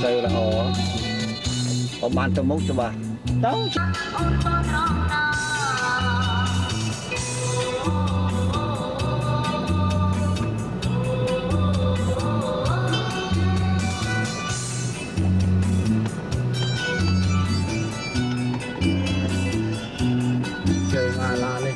Sao là họ bán tôm mốc cho bà đó. Chơi mà la lên.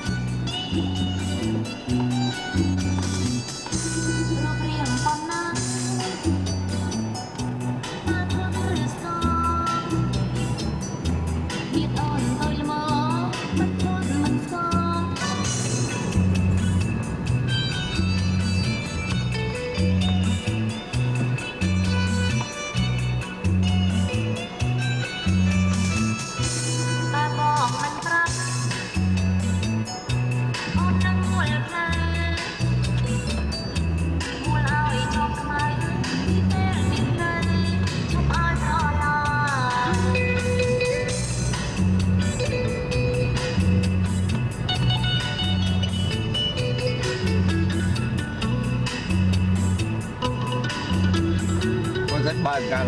Kan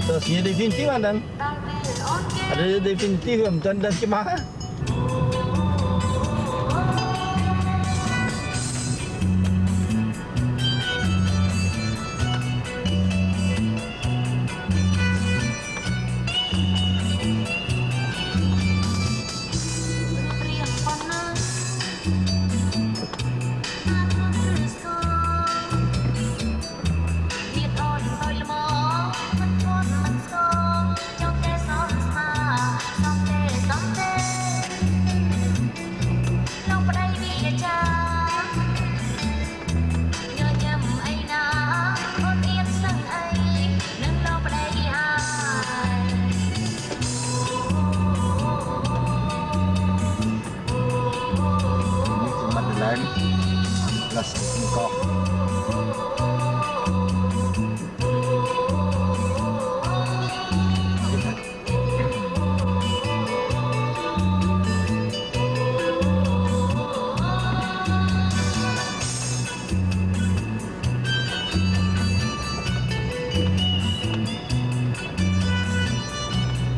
terusnya definitif dan ada definitif dan cemara.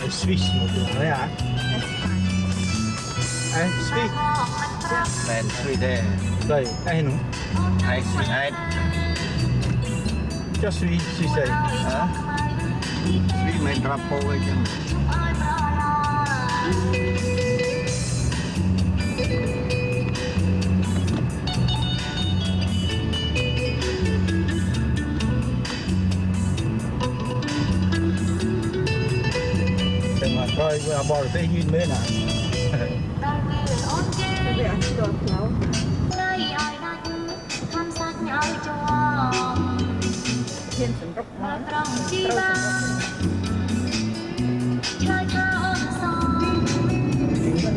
Swiss một điều đấy hả? Anh Swiss. Ben Swiss đây. Đây, anh nó. Ai Swiss ai? Cho Swiss đây. Hả? Swiss main rapo ấy chứ. Rồi bỏ được tay nhìn bên nào.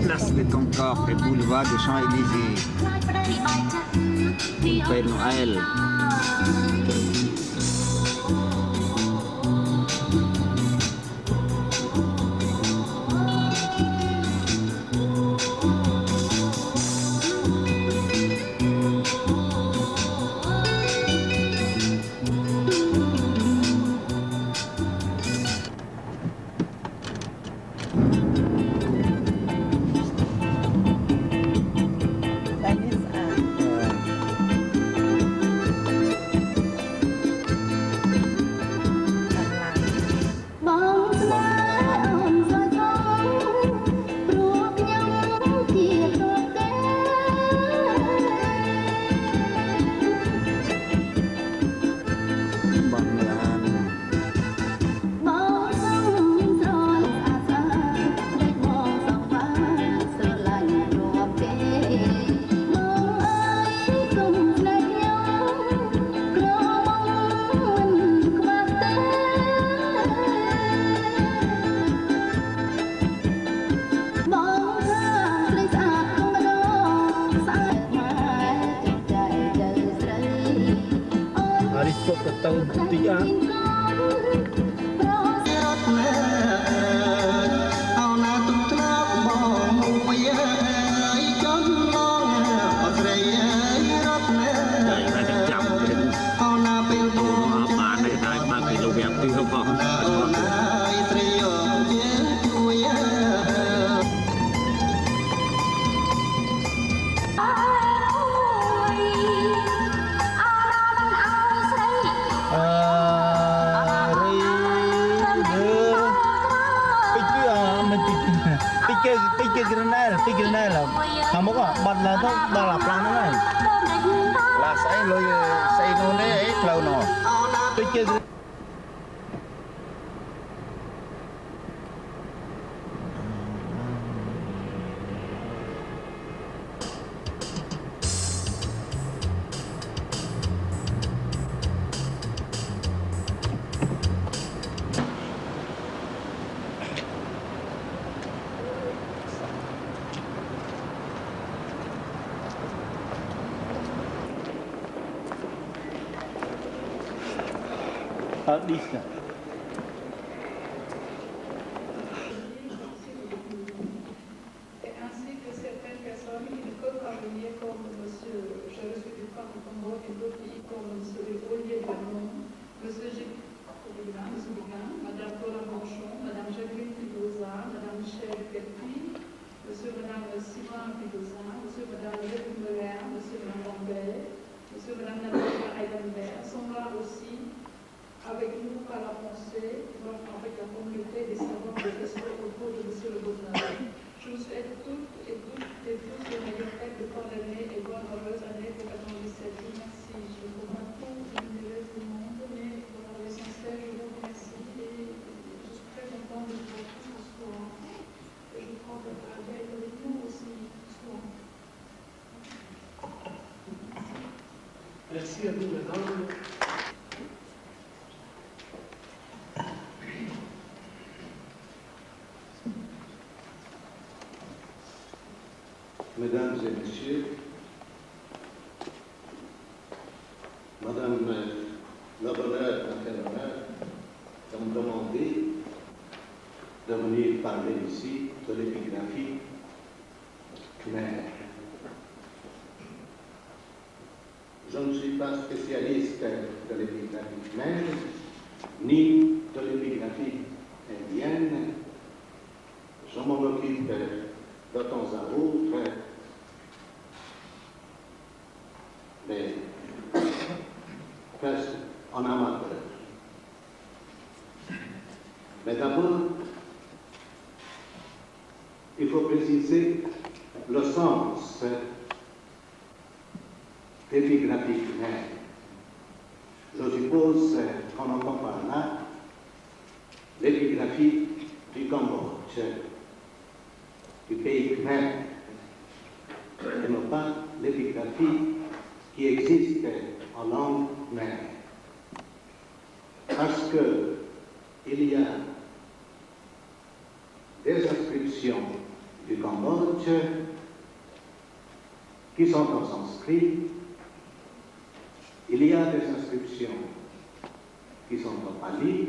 Place de Concorde et boulevard des Champs-Élysées. Père Noël. Tahu tiga. couverture blanche. Cái này là hàng mốc à, bật là thôi, đó là plan đó này. Là xây lôi xây nó đấy ấy lâu nó. Cái đi sao? Ainsi que certaines personnes qui ne peuvent pas venir comme monsieur, je suis du camp du Congo et d'autres pays comme monsieur Olivier Bernon, monsieur Gilles Biguin, madame Paula Manchon, madame Jacqueline Pidoza, madame Michel Pelpi, monsieur madame Simon Pidoza, monsieur madame Jacqueline Muller, monsieur madame Lambert, monsieur madame Nathalie Heidenberg sont là aussi avec nous par la pensée, donc avec la communauté des savants de l'esprit autour de monsieur le gouverneur. Je vous souhaite toutes et tous les meilleures fêtes de fin d'année et bonne heureuse année pour 2017. Merci. Je ne peux pas tout énumérer tout le monde, mais pour l'essentiel, je vous remercie et je suis très contente de vous voir tous ce soir. Et je crois que la vie est avec nous aussi ce soir. Merci à vous, mesdames. Mesdames et Messieurs, Madame la bonheur intérieure, on me demandé de venir parler ici de l'épigraphie khmer. Je ne suis pas spécialiste de l'épigraphie khmer, ni de l'épigraphie indienne. Je m'en occupe de temps à autre, mais presque en amateur. Mais d'abord, il faut préciser le sens d'épigraphie khmer. Je suppose qu'on entend par là l'épigraphie du Cambodge, du pays khmer, et non pas l'épigraphie qui existe en langue khmer. Parce qu'il y a des inscriptions du Cambodge qui sont en sanskrit, il y a des inscriptions qui sont en pali,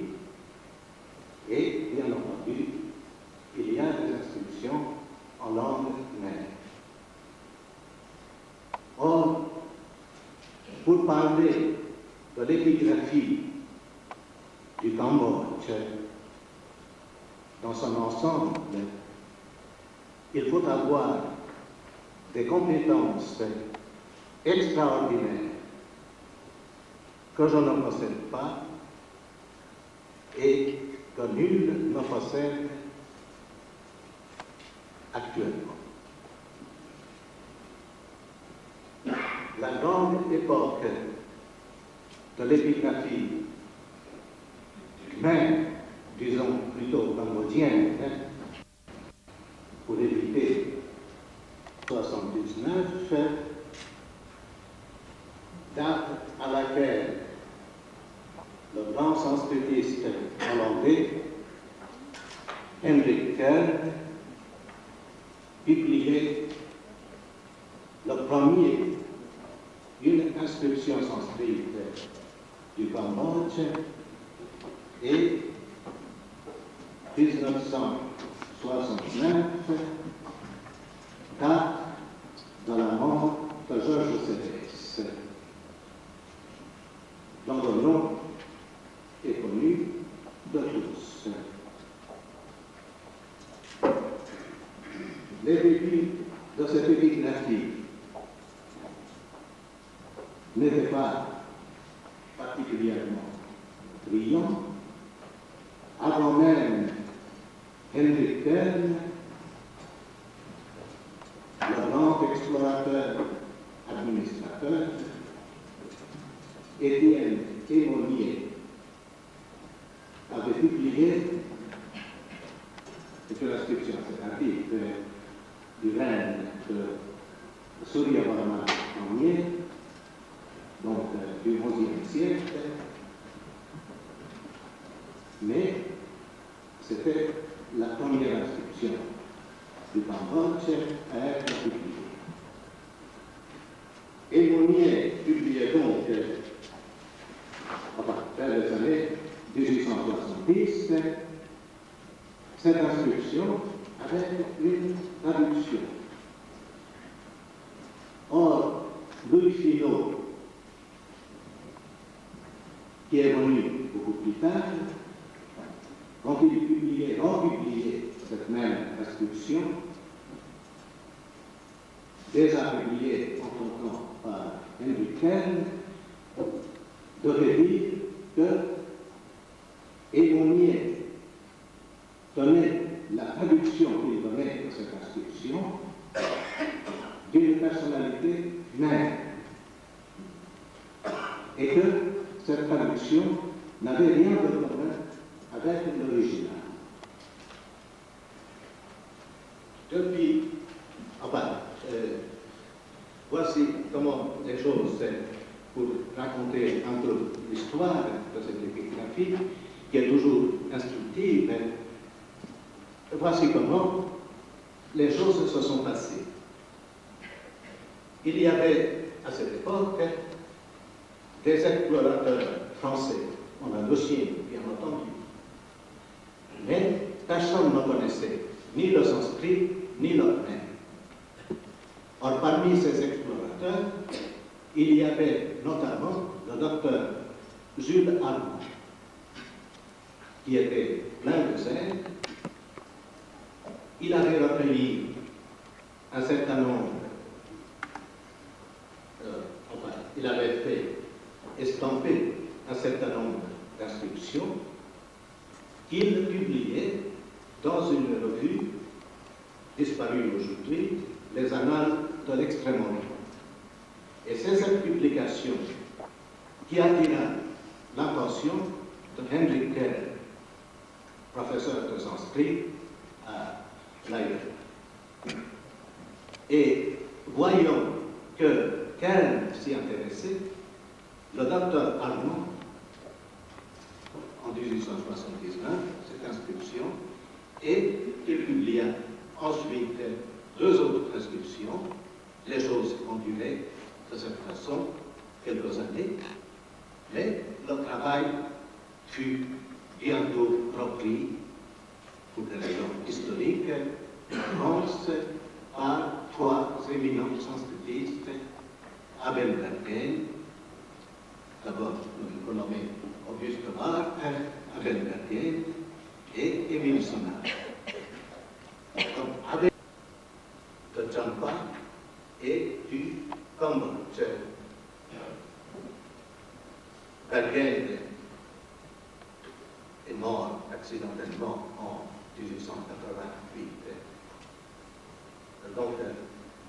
et bien entendu, il y a des inscriptions en langue khmer. Or, pour parler de l'épigraphie du Cambodge dans son ensemble, il faut avoir des compétences extraordinaires que je ne possède pas et que nul ne possède actuellement. La grande époque de l'épigraphie khmer, disons plutôt cambodgienne, pour éviter 79, date à laquelle le grand sanskritiste hollandais Hendrik Kerr publiait le premier une inscription sanskrite du Cambodge et 1969 date de la mort de Georges Célès, dont le nom est est connu de tous. Les débuts de cette épigraphie n'étaient pas particulièrement brillants. Avant même Hendrik Kern, le grand explorateur administrateur, Étienne Aymonier avait publié, c'est une inscription, c'est un titre du règne de Suryavarman Ier, donc du XIe siècle, mais c'était la première inscription du Cambodge à être publiée. Aymonier publiait donc, vers les années 1870, cette inscription avec une traduction. Or, Louis Finot, qui est venu beaucoup plus tard, quand il republiait cette même inscription, déjà publiée en son temps par Hendrik Kern, devait dire que Aymonier donnait la traduction qu'il donnait de cette inscription d'une personnalité humaine et que cette traduction n'avait rien de commun avec l'original. Depuis, voici comment les choses, pour raconter un peu l'histoire de cette épigraphie, qui est toujours instructive, voici comment les choses se sont passées. Il y avait à cette époque des explorateurs français, en Indochine, bien entendu, mais personne ne connaissait ni le sanskrit ni le khmer. Or, parmi ces explorateurs, il y avait notamment le docteur Jules Armand, qui était plein de zèle. Il avait recueilli un certain nombre, il avait fait estamper un certain nombre d'inscriptions qu'il publiait dans une revue disparue aujourd'hui, les Annales de l'Extrême-Orient. Et c'est cette publication qui attira l'attention de Hendrik Kern, professeur de sanskrit à Leiden. Et voyant que Kern s'y intéressait, le docteur Armand, en 1879, cette inscription, et il publia ensuite deux autres inscriptions. Les choses ont duré de cette façon quelques années, mais le travail fut bientôt repris pour des raisons historiques en France par trois éminents sanskritistes, Abel Bergen, d'abord nous le nommons Auguste Barthes, Abel Bergen et Émile Sonat. Abel de Champa et du Cambodge. Bergen est mort accidentellement en 1888. Donc,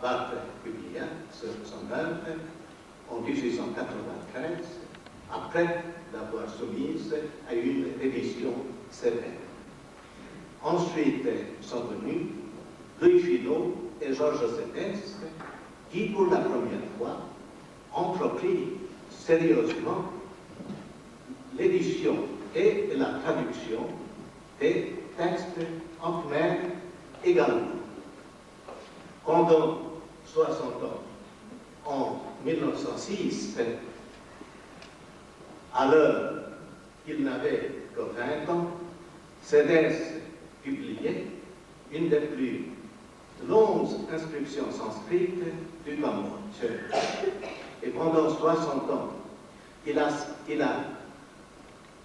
Barthes publia son œuvre en 1893, après l'avoir soumise à une révision sévère. Ensuite sont venus Louis Finot et Georges Sénès, qui, pour la première fois, ont repris sérieusement l'édition et la traduction des textes en khmer également. Pendant 60 ans, en 1906, à l'heure qu'il n'avait que 20 ans, Sénès publiait une des plus longues inscriptions sanskrites du Cambodge. Et pendant 60 ans, il a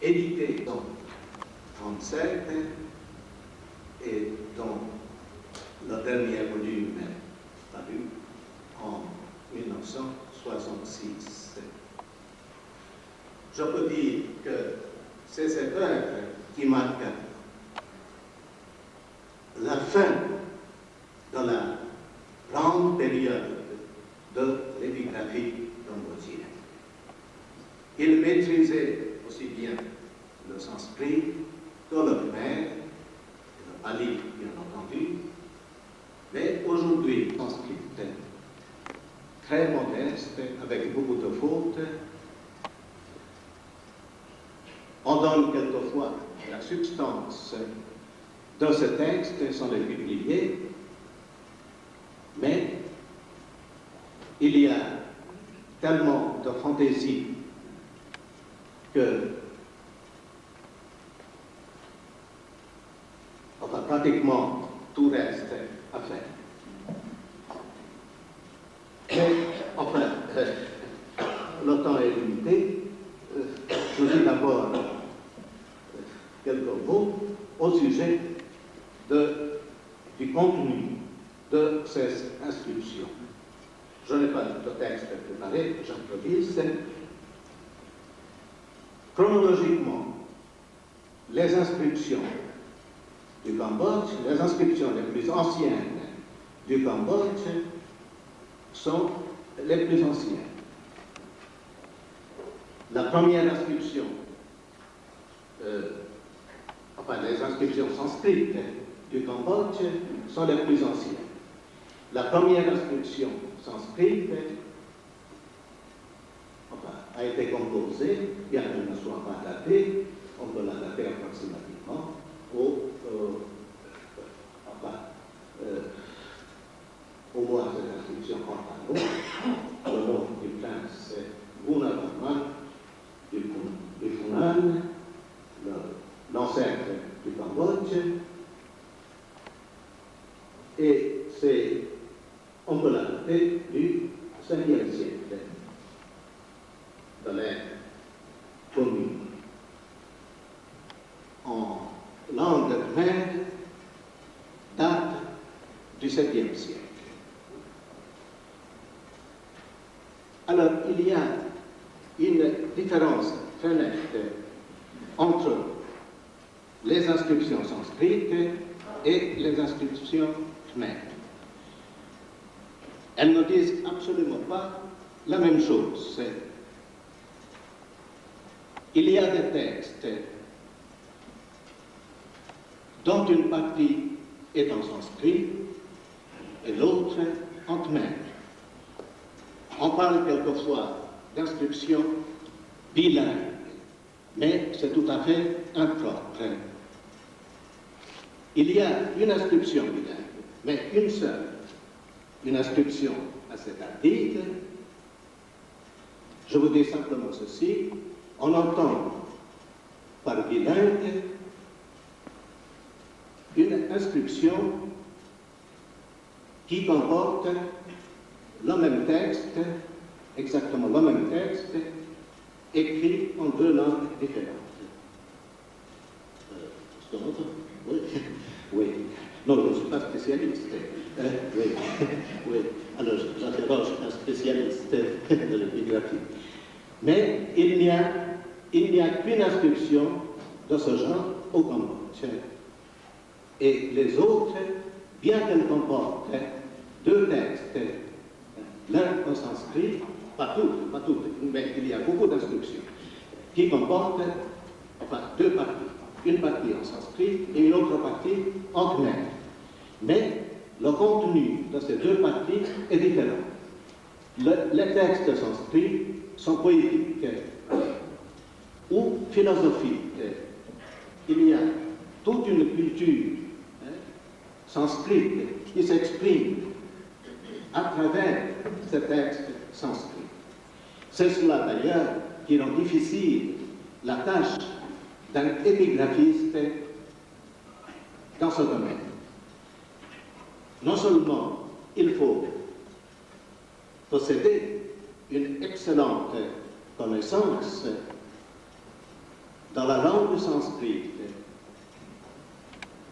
édité en 1937 et dont le dernier volume est paru en 1966. Je peux dire que c'est cette œuvre qui marque la fin de la grande période de l'épigraphie d'Ambrosien. Il maîtrisait aussi bien le sanskrit que le khmer, le pali, bien entendu, mais aujourd'hui, le sanskrit très modeste, avec beaucoup de fautes. On donne quelquefois la substance de ce texte sans le publier, mais il y a tellement de fantaisie que, enfin, pratiquement tout reste à faire. Mais, enfin, le temps est limité. Je dis d'abord quelques mots au sujet du contenu de ces inscriptions. Je n'ai pas de texte préparé, j'improvise. Chronologiquement, les inscriptions du Cambodge, les inscriptions les plus anciennes du Cambodge sont les plus anciennes. La première inscription, les inscriptions sanskrites du Cambodge sont les plus anciennes. La première inscription sanskrite a été composée, bien qu'elle ne soit pas datée, on peut la dater approximativement au moins cette inscription Pantano, le nom du prince Gunavarman du Funan, l'ancêtre du Cambodge, et on peut la dater du 5e siècle de l'ère commune. En langue khmer, date du 7e siècle. Alors, il y a une différence très nette entre les inscriptions sanskrites et les inscriptions khmer. Elles ne disent absolument pas la même chose. Il y a des textes dont une partie est en sanskrit et l'autre en khmer. On parle quelquefois d'inscription bilingue, mais c'est tout à fait impropre. Il y a une inscription bilingue, mais une seule, une inscription assez tardive. Je vous dis simplement ceci, on entend par bilingue une inscription qui comporte le même texte, exactement le même texte, écrit en deux langues différentes. Est-ce qu'on entend? Oui. Oui. Non, je ne suis pas spécialiste. Oui. Oui. Alors, j'interroge un spécialiste de l'épigraphie. Mais il n'y a qu'une inscription de ce genre au Cambodge. Et les autres, bien qu'elles comportent deux textes, l'un en sanskrit, pas toutes, mais il y a beaucoup d'inscriptions, qui comportent deux parties. Une partie en sanskrit et une autre partie en khmer. Mais le contenu de ces deux parties est différent. Les textes sanskrits sont poétiques ou philosophiques. Il y a toute une culture sanskrite qui s'exprime à travers ces textes sanskrits. C'est cela d'ailleurs qui rend difficile la tâche d'un épigraphiste dans ce domaine. Non seulement il faut posséder une excellente connaissance dans la langue sanscrite,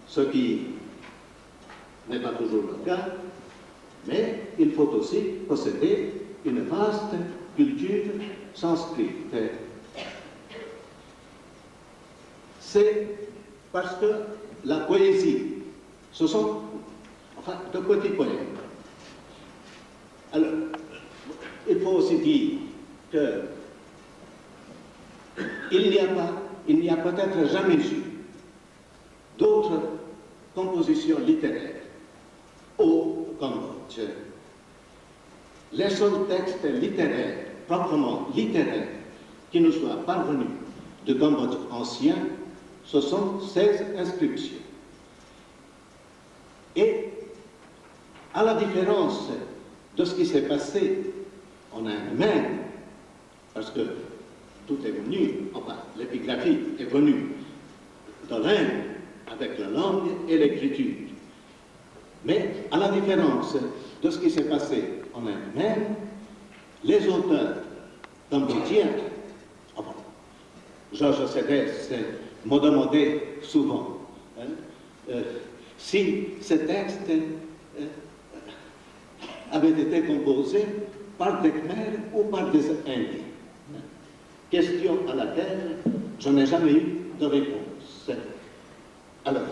ce qui n'est pas toujours le cas, mais il faut aussi posséder une vaste culture sanscrite. C'est parce que la poésie, ce sont enfin de petits poèmes. Alors, il faut aussi dire que il n'y a peut-être jamais eu d'autres compositions littéraires au Cambodge. Les seuls textes littéraires, proprement littéraires, qui nous soient parvenus du Cambodge ancien, ce sont ces inscriptions. Et à la différence de ce qui s'est passé en Inde même, parce que tout est venu, enfin l'épigraphie est venue de l'Inde avec la langue et l'écriture. Mais à la différence de ce qui s'est passé en Inde même, les auteurs cambodgiens, enfin, Georges Cédès m'a demandé souvent si ces textes avaient été composés par des Khmers ou par des Indiens. Question à laquelle je n'ai jamais eu de réponse. Alors,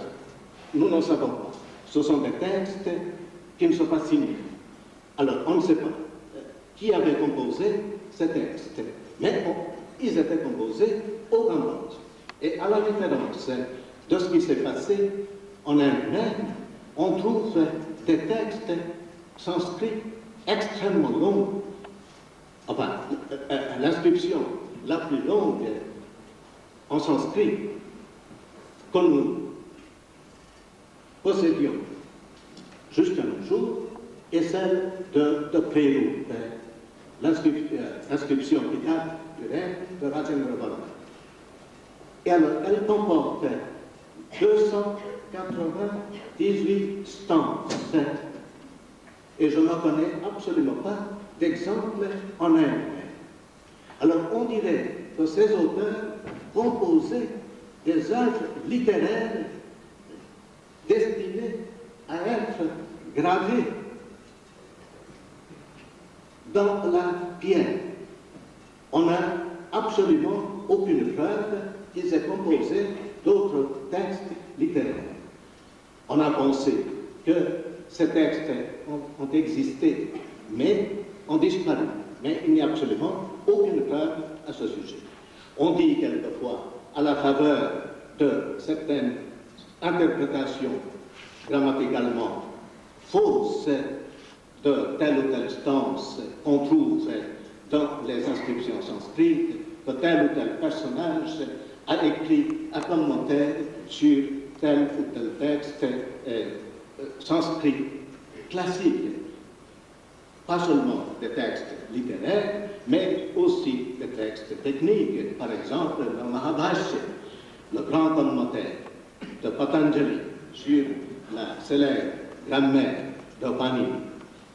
nous n'en savons pas. Ce sont des textes qui ne sont pas signés. Alors, on ne sait pas qui avait composé ces textes, mais ils étaient composés au Cambodge. Et à la différence de ce qui s'est passé en Inde même, on trouve des textes sanscrits extrêmement longs. Enfin, l'inscription la plus longue en sanskrit que nous possédions jusqu'à nos jours est celle de Pérou, l'inscription qui date du règne de Rajendra Varma. Et alors, elle comporte 298 stances. Et je ne connais absolument pas d'exemple en Inde. Alors, on dirait que ces auteurs composaient des œuvres littéraires destinées à être gravées dans la pierre. On n'a absolument aucune preuve qu'ils aient composé d'autres textes littéraires. On a pensé que ces textes ont existé, mais ont disparu. Mais il n'y a absolument aucune preuve à ce sujet. On dit quelquefois, à la faveur de certaines interprétations grammaticalement fausses de telle ou telle stance qu'on trouve dans les inscriptions sanskrites, que tel ou tel personnage a écrit un commentaire sur tel ou tel texte sanskrit classique. Pas seulement des textes littéraires, mais aussi des textes techniques. Par exemple, le Mahabhashya, le grand commentaire de Patanjali sur la célèbre grammaire de Panini.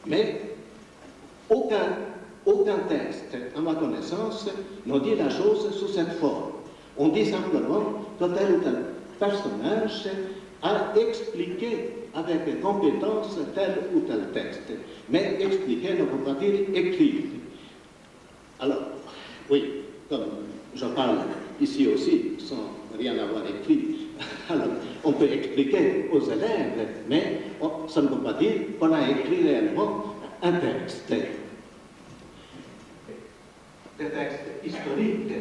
Mais aucun texte, à ma connaissance, ne dit la chose sous cette forme. On dit simplement que tel ou tel personnage a expliqué avec compétence tel ou tel texte. Mais expliquer ne veut pas dire écrire. Alors, oui, comme je parle ici aussi, sans rien avoir écrit, alors on peut expliquer aux élèves, mais ça ne veut pas dire qu'on a écrit réellement un texte. Des textes historiques,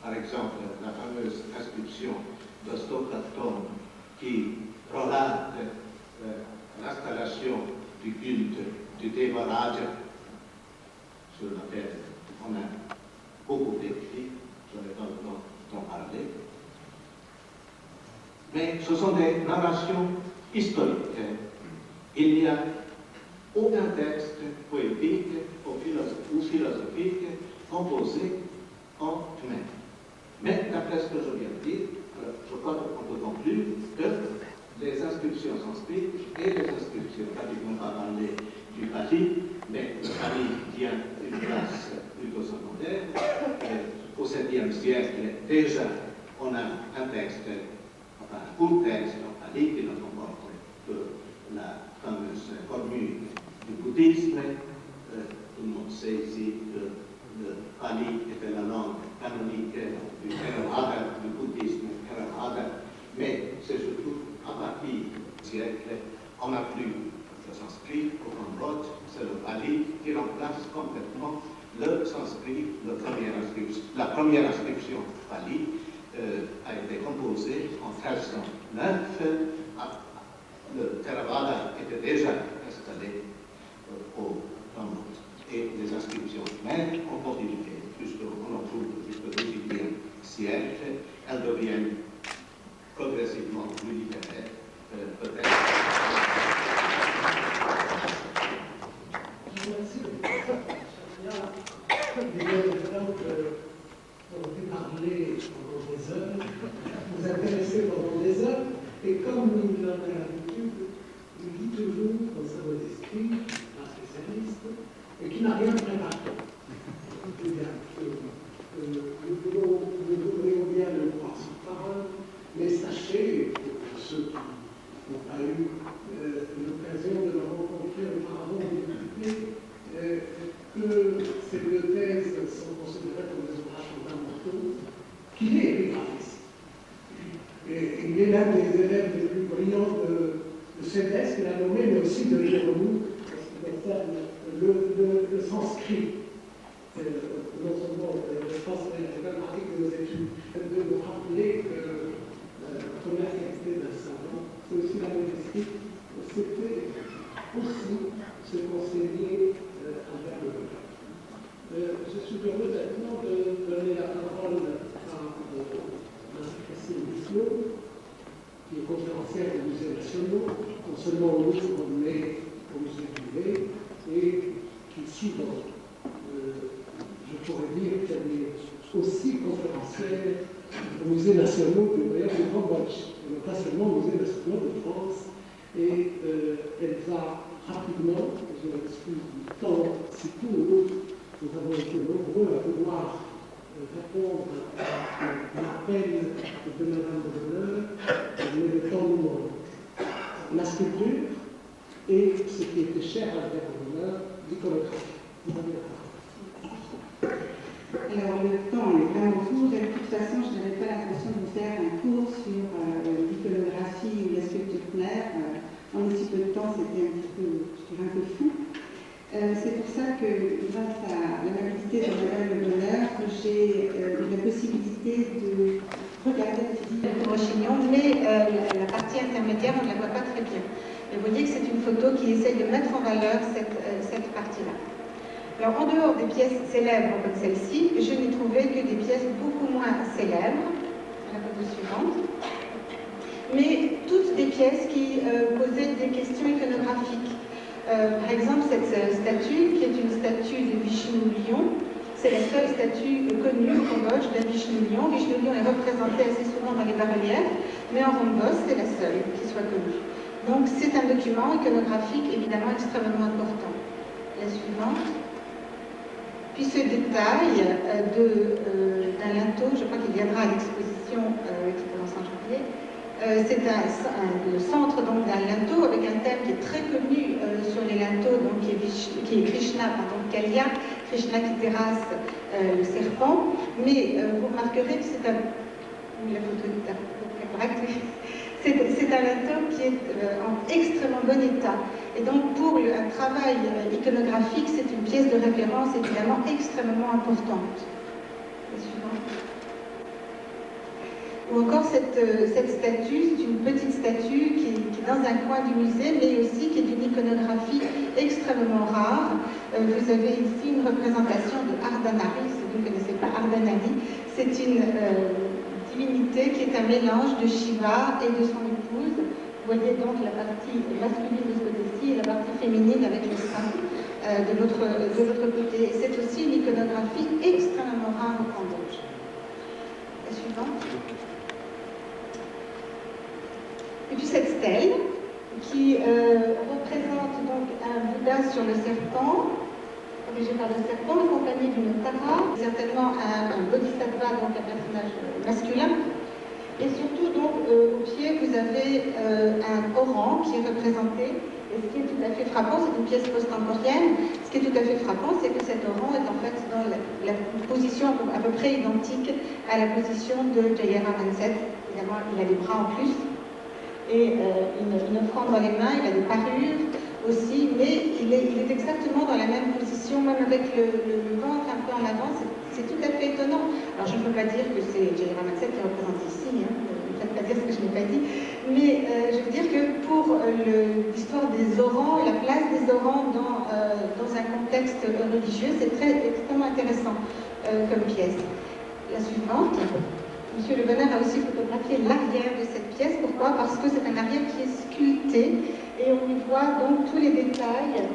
par exemple la fameuse inscription de Stockton qui relate l'installation du culte du Devaraja, sur laquelle on a beaucoup écrit, je n'ai pas le temps d'en parler. Mais ce sont des narrations historiques. Il n'y a aucun texte poétique ou philosophique composé en khmer. Mais d'après ce que je viens de dire, je crois qu'on peut conclure que les inscriptions sanskrites et les inscriptions, on va parler du Pali, mais le Pali tient une place plutôt secondaire. Au 7e siècle, déjà, on texte, enfin un court texte en pali qui ne comporte que la fameuse formule du bouddhisme. Tout le monde sait ici que le pali était la langue canonique du Theravada, du bouddhisme Theravada, mais c'est surtout à partir du siècle, on n'a plus le sanskrit au Cambodge, c'est le pali qui remplace complètement le sanskrit, la première inscription pali a été composée en 1309. Le Theravada était déjà installé au Cambodge. Et les inscriptions humaines ont continué, puisqu'on en trouve jusqu'au XVIIIe siècle. Elles deviennent progressivement plus littéraires, peut-être. On peut parler pendant des heures, vous intéresser pendant des heures, et comme il en a l'habitude, il dit toujours dans sa modestie, un spécialiste, et qui n'a rien préparé. Nous voudrions bien le croire sur parole, mais sachez, pour ceux qui n'ont pas eu l'occasion de le rencontrer auparavant, que ces deux thèses sont considérées comme des ouvrages fondamentaux, qu'il est épigraphiste. Et il est l'un des élèves les plus brillants de Cédès, qu'il a nommé, mais aussi de Jérôme, le sanskrit. Non seulement je pense que la pratique de nos études, de nous rappeler que la première qualité d'un savant, c'est aussi la modestie, c'était aussi se conseiller envers le peuple. Je suis heureux maintenant de donner la parole à Marie-Christine Bisselot, qui est conférencière des musées nationaux, non seulement au Louvre, mais au musée privé, et qui souvent, je pourrais dire qu'elle est aussi conférencière aux musées nationaux d'ailleurs du Cambodge, et pas seulement aux musées nationaux de France, et elle va rapidement, je m'excuse du temps si court, nous avons été nombreux à pouvoir répondre à l'appel de Madame Brunner, mais le temps nous manque. La sculpture et ce qui était cher à Madame Brunner, l'iconographie. Vous avez la parole. Alors le temps est vraiment court et de toute façon je n'avais pas l'intention de vous faire un cours sur l'iconographie ou la sculpture claire. En aussi peu de temps, c'était un peu fou. C'est pour ça que, grâce à l'amabilité de Madame Le Bonheur, j'ai eu la possibilité de regarder la vidéo de Rochignon, mais la partie intermédiaire, on ne la voit pas très bien. Mais vous voyez que c'est une photo qui essaye de mettre en valeur cette partie-là. Alors, en dehors des pièces célèbres comme celle-ci, je n'ai trouvé que des pièces beaucoup moins célèbres. La photo suivante. Mais toutes des pièces qui posaient des questions iconographiques. Par exemple, cette statue, qui est une statue de Vishnu-Lion, c'est la seule statue connue au Cambodge d'un Vishnu-Lion. Vishnu-Lion est représenté assez souvent dans les bas-reliefs, mais en rhombos, c'est la seule qui soit connue. Donc c'est un document iconographique évidemment extrêmement important. La suivante. Puis ce détail d'un linteau, je crois qu'il viendra à l'exposition qui commence en janvier. C'est le centre d'un linteau avec un thème qui est très connu sur les linteaux, donc, qui est Krishna, pardon, Kalia, Krishna qui terrasse le serpent. Mais vous remarquerez que c'est un... La photo est correcte, oui. C'est un linteau qui est en extrêmement bon état. Et donc pour un travail iconographique, c'est une pièce de référence évidemment extrêmement importante. La suivante. Ou encore cette statue, c'est une petite statue qui est dans un coin du musée, mais aussi qui est d'une iconographie extrêmement rare. Vous avez ici une représentation de Ardhanari, si vous ne connaissez pas Ardhanari, c'est une divinité qui est un mélange de Shiva et de son épouse. Vous voyez donc la partie masculine de ce côté-ci et la partie féminine avec le sein de l'autre côté. C'est aussi une iconographie extrêmement rare au Cambodge. La suivante. Et puis cette stèle qui représente donc un Bouddha sur le serpent, protégé par le serpent, accompagné d'une Tara, certainement un bodhisattva, donc un personnage masculin. Et surtout, donc, au pied, vous avez un orang qui est représenté. Et ce qui est tout à fait frappant, c'est une pièce post-temporienne. Ce qui est tout à fait frappant, c'est que cet orang est en fait dans la position à peu près identique à la position de Jayaram Manset. Évidemment, il a les bras en plus et une offrande dans les mains, il a des parures aussi, mais il est exactement dans la même position, même avec le ventre un peu en avant. C'est tout à fait étonnant. Alors, je ne peux pas dire que c'est Jayaram Manset qui représente ici, hein. Je ne vais pas dire ce que je n'ai pas dit, mais je veux dire que pour l'histoire des orans, la place des orans dans un contexte religieux, c'est extrêmement intéressant comme pièce. La suivante. Monsieur Le Bonheur a aussi photographié l'arrière de cette pièce. Pourquoi? Parce que c'est un arrière qui est sculpté et on y voit donc tous les détails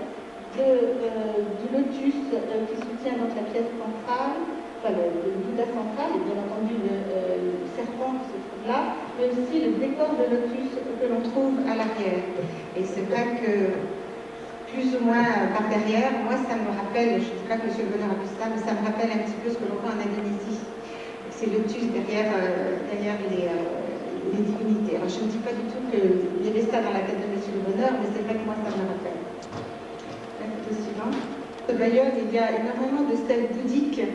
du lotus qui soutient donc la pièce centrale, enfin le Bouddha central et bien entendu le serpent qui se trouve là, mais aussi le décor de lotus que l'on trouve à l'arrière. Et c'est vrai que plus ou moins par derrière, moi ça me rappelle, je ne sais pas que M. Le Bonheur a vu ça, mais ça me rappelle un petit peu ce que l'on voit en Indonésie. C'est lotus derrière les divinités. Alors je ne dis pas du tout qu'il y avait ça dans la tête de M. Le Bonheur, mais c'est vrai que moi ça me rappelle. La photo suivante. Au Bayonne, il y a énormément de stèles bouddhiques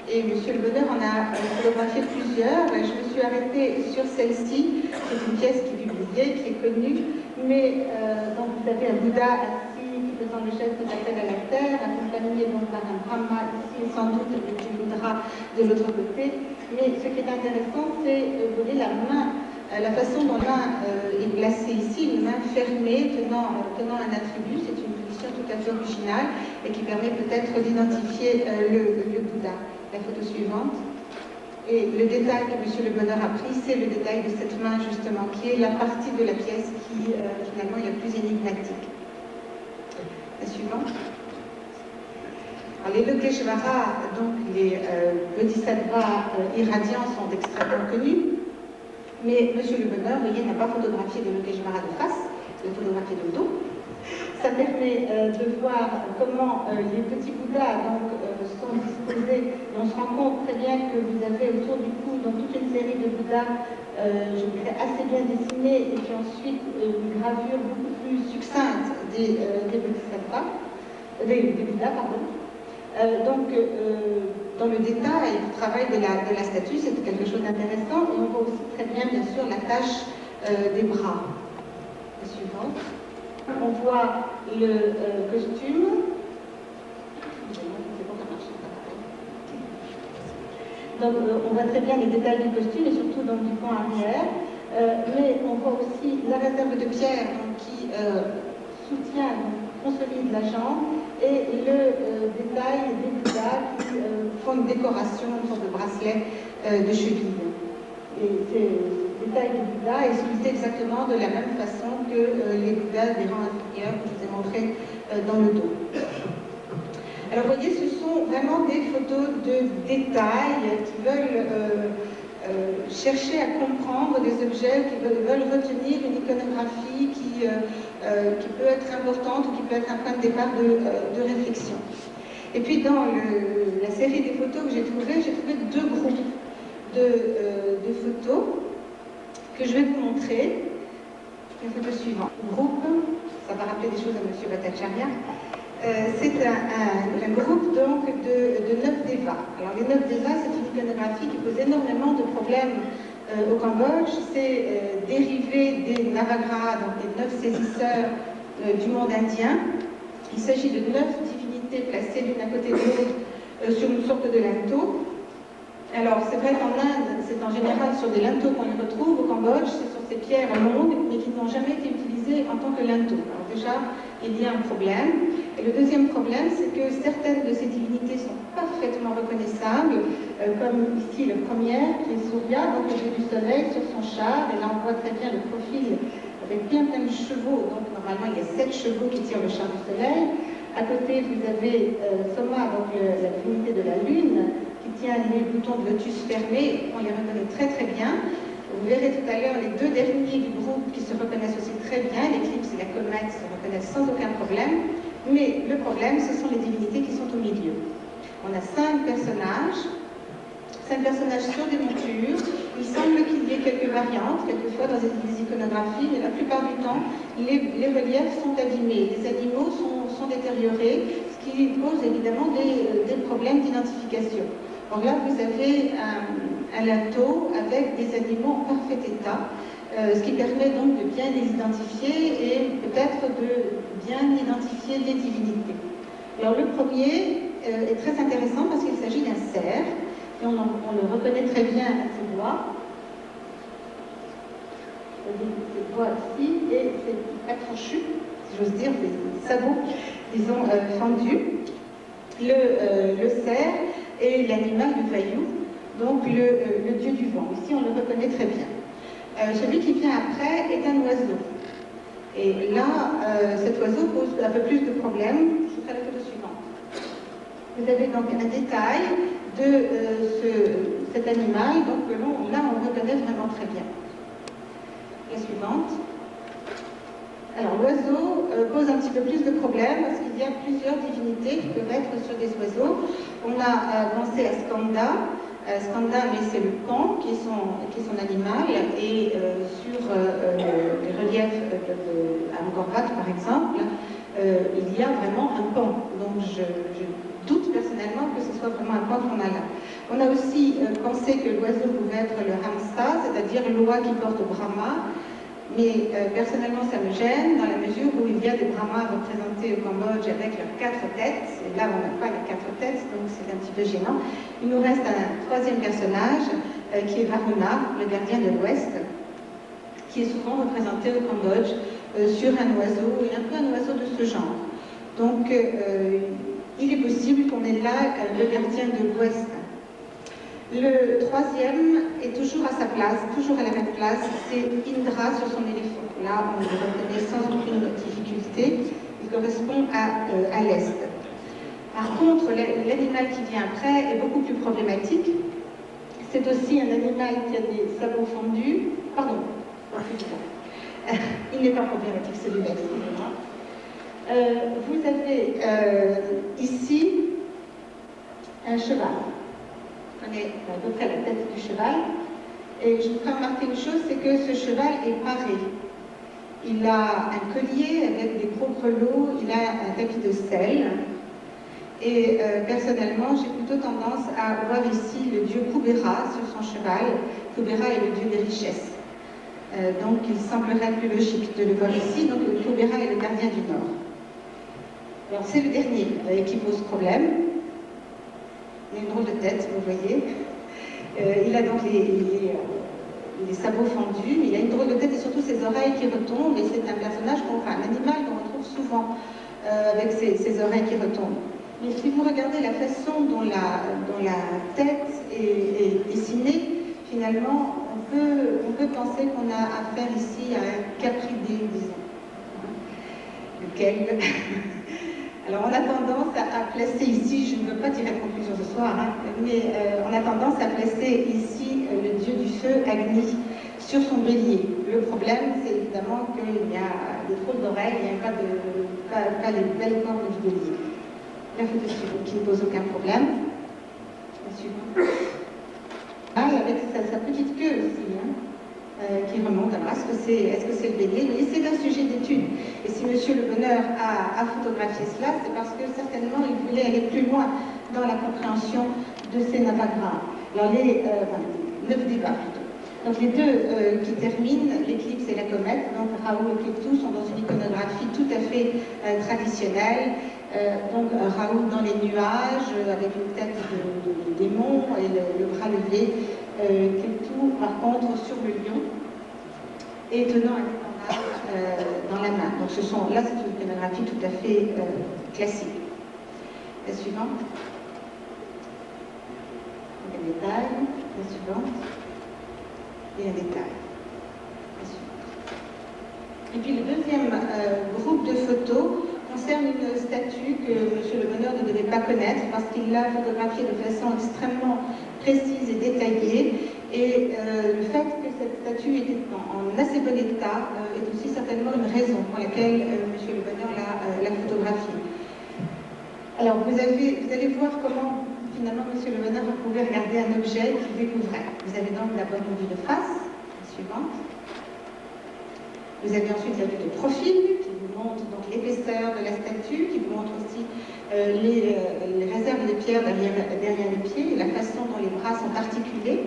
et M. Le Bonheur en a photographié plusieurs. Je me suis arrêtée sur celle-ci, c'est une pièce qui est publiée, qui est connue, mais donc vous avez un Bouddha assis qui faisant le geste d'appel à la terre, accompagné donc par un Brahma ici et sans doute avec du Buddha de l'autre côté. Mais ce qui est intéressant, c'est vous voyez la main, la façon dont la main est placée ici, une main fermée tenant un attribut. C'est une position tout à fait originale et qui permet peut-être d'identifier le Bouddha. La photo suivante. Et le détail que M. Le Bonheur a pris, c'est le détail de cette main justement, qui est la partie de la pièce qui finalement est la plus énigmatique. La suivante. Alors, les Lokeshvara, donc les Bodhisattvas irradiants, sont extrêmement connus, mais M. Le Bonheur, vous voyez, n'a pas photographié de Lokeshvara de face, il a photographié de dos. Ça permet de voir comment les petits Bouddhas donc, sont disposés. Et on se rend compte très bien que vous avez autour du cou donc, toute une série de Bouddhas, je dirais, assez bien dessinés, et puis ensuite une gravure beaucoup plus succincte des Bodhisattvas, des Bouddhas, pardon. Donc, dans le détail du travail de la statue, c'est quelque chose d'intéressant, et on voit aussi très bien sûr, la tâche des bras. La suivante. On voit le costume. Donc, on voit très bien les détails du costume et surtout donc, du pan arrière. Mais on voit aussi la réserve de pierre donc, qui soutient, consolide la jambe et le détail des Bouddhas qui font une décoration, une sorte de bracelet de cheville. Et ce détail du Bouddha est sculpté exactement de la même façon que les Bouddhas des rangs inférieurs que je vous ai montrés dans le dos. Alors vous voyez, ce sont vraiment des photos de détails qui veulent chercher à comprendre des objets, qui veulent retenir une iconographie qui peut être importante ou qui peut être un point de départ de réflexion. Et puis dans la série des photos que j'ai trouvé deux groupes de photos que je vais vous montrer. La photo suivante. Groupe, ça va rappeler des choses à M. Bhattacharya. C'est un groupe donc de 9 devas. Alors les 9 devas, c'est une iconographie qui pose énormément de problèmes au Cambodge. C'est dérivé des Navagrahas, donc les 9 saisisseurs du monde indien. Il s'agit de 9 divinités placées l'une à côté de l'autre sur une sorte de linteau. Alors, c'est vrai qu'en Inde, c'est en général sur des linteaux qu'on les retrouve. Au Cambodge, c'est sur ces pierres longues, mais qui n'ont jamais été utilisées en tant que linteaux. Alors déjà, il y a un problème. Et le deuxième problème, c'est que certaines de ces divinités sont parfaitement reconnaissables, comme ici la première, qui est Surya, donc le dieu du soleil, sur son char. Et là, on voit très bien le profil avec bien plein de chevaux. Donc, normalement, il y a 7 chevaux qui tirent le char du soleil. À côté, vous avez Soma, donc la divinité de la lune, qui tient les boutons de lotus fermés. On les reconnaît très très bien. Vous verrez tout à l'heure les deux derniers du groupe qui se reconnaissent aussi très bien. L'éclipse et la comète se reconnaissent sans aucun problème. Mais le problème, ce sont les divinités qui sont au milieu. On a 5 personnages sur des montures, Il semble qu'il y ait quelques variantes, quelquefois dans les iconographies, mais la plupart du temps, les reliefs sont abîmés, les animaux sont détériorés, ce qui pose évidemment des problèmes d'identification. Alors là, vous avez un linteau avec des animaux en parfait état, ce qui permet donc de bien les identifier et peut-être de bien identifier les divinités. Alors le premier est très intéressant parce qu'il s'agit d'un cerf, et on le reconnaît très bien à ses doigts. Ses doigts ici et ses accrochus, si j'ose dire, des sabots, disons, fendus. Le cerf est l'animal du Vaillou, donc le dieu du vent. Ici, on le reconnaît très bien. Celui qui vient après est un oiseau. Et là, cet oiseau pose un peu plus de problèmes. Je ferai la photo suivante. Vous avez donc un détail de cet animal, donc là, on le reconnaît vraiment très bien. La suivante. Alors, l'oiseau pose un petit peu plus de problèmes parce qu'il y a plusieurs divinités qui peuvent être sur des oiseaux. On a pensé à Skanda. Skanda, mais c'est le pan qui est son animal, et sur les reliefs d'Angkor Wat, par exemple, il y a vraiment un pan. Donc je doute personnellement que ce soit vraiment un pan qu'on a là. On a aussi pensé que l'oiseau pouvait être le hamsa, c'est-à-dire l'oie qui porte Brahma, mais personnellement ça me gêne dans la mesure où il y a des Brahmas représentés au Cambodge avec leurs 4 têtes, et là on n'a pas les 4 têtes, donc c'est un petit peu gênant. Il nous reste un troisième personnage qui est Varuna, le gardien de l'Ouest, qui est souvent représenté au Cambodge sur un oiseau, et un peu un oiseau de ce genre. Donc il est possible qu'on ait là le gardien de l'Ouest. Le troisième est toujours à sa place, toujours à la même place, c'est Indra sur son éléphant. Là, on le reconnaît sans aucune difficulté, il correspond à l'Est. Par contre, l'animal qui vient après est beaucoup plus problématique. C'est aussi un animal qui a des sabots fendus. Pardon, il n'est pas problématique, celui-là, excusez-moi. Vous avez ici un cheval. On est à peu près à la tête du cheval. Et je voudrais remarquer une chose, c'est que ce cheval est paré. Il a un collier avec des gros grelots, il a un tapis de sel. Et personnellement, j'ai plutôt tendance à voir ici le dieu Kubera sur son cheval. Kubera est le dieu des richesses. Donc il semblerait plus logique de le voir ici. Donc Kubera est le gardien du Nord. Alors c'est le dernier qui pose problème. Il a une drôle de tête, vous voyez. Il a donc les sabots fendus, mais il a une drôle de tête et surtout ses oreilles qui retombent. Et c'est un personnage, un animal qu'on retrouve souvent avec ses oreilles qui retombent. Mais si vous regardez la façon dont la tête est dessinée, finalement, on peut penser qu'on a affaire ici à un capridé, disons. Lequel Alors on a tendance à placer ici, je ne veux pas tirer de conclusion ce soir, mais on a tendance à placer ici le dieu du feu, Agni, sur son bélier. Le problème, c'est évidemment qu'il y a des trous d'oreilles, il n'y a pas les belles cornes du bélier. La photo suivante qui ne pose aucun problème. La suivante. Avec sa petite queue aussi, qui remonte. Alors, est-ce que c'est le bélier? Mais c'est un sujet d'étude. Et si Monsieur Le Bonheur a photographié cela, c'est parce que certainement il voulait aller plus loin dans la compréhension de ces navagras. Alors, les 9 débats plutôt. Donc les deux qui terminent, l'éclipse et la comète, donc Raoult et Cliptou sont dans une iconographie tout à fait traditionnelle. Donc Raoult dans les nuages, avec une tête de démon et le bras levé. Cliptou, par contre, sur le lion, et tenant un étendard dans la main. Donc là, c'est une iconographie tout à fait classique. La suivante. Un détail. La suivante. Et un détail. La suivante. Et puis le deuxième groupe de photos concerne une statue que M. Le Bonheur ne devait pas connaître parce qu'il l'a photographiée de façon extrêmement précise et détaillée. Et le fait que cette statue était en assez bon état est aussi certainement une raison pour laquelle M. Le Bonheur l'a photographiée. Alors vous allez voir comment finalement, Monsieur le Bonheur, vous pouvez regarder un objet qu'il découvrait. Vous avez donc d'abord une vue de face, la suivante. Vous avez ensuite la vue de profil, qui vous montre donc l'épaisseur de la statue, qui vous montre aussi les réserves de pierre derrière les pieds, et la façon dont les bras sont articulés.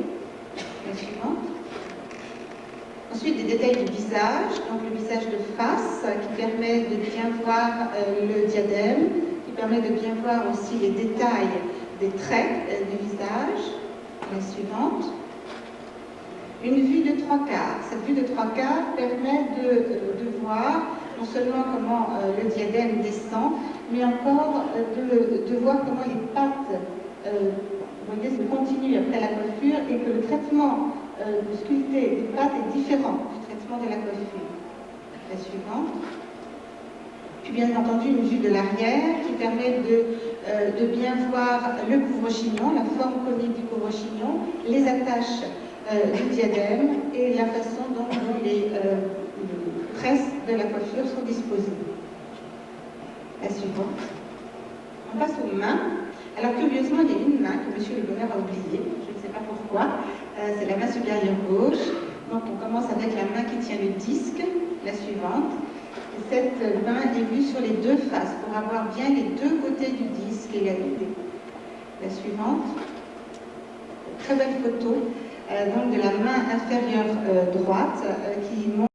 La suivante. Ensuite, des détails du visage, donc le visage de face, qui permet de bien voir le diadème, qui permet de bien voir aussi les détails des traits du visage. La suivante. Une vue de 3/4. Cette vue de 3/4 permet de voir non seulement comment le diadème descend, mais encore de voir comment les pattes vous voyez, se continuent après la coiffure et que le traitement sculpté des pattes est différent du traitement de la coiffure. La suivante. Puis bien entendu une vue de l'arrière qui permet de bien voir le couvre-chignon, la forme conique du couvre-chignon, les attaches du diadème et la façon dont les tresses de la coiffure sont disposées. La suivante. On passe aux mains. Alors curieusement, il y a une main que Monsieur le Bonheur a oubliée, je ne sais pas pourquoi, c'est la main supérieure gauche. Donc on commence avec la main qui tient le disque, la suivante. Et cette main est vue sur les deux faces pour avoir bien les deux côtés du disque égalisés. La suivante. Très belle photo donc de la main inférieure droite qui montre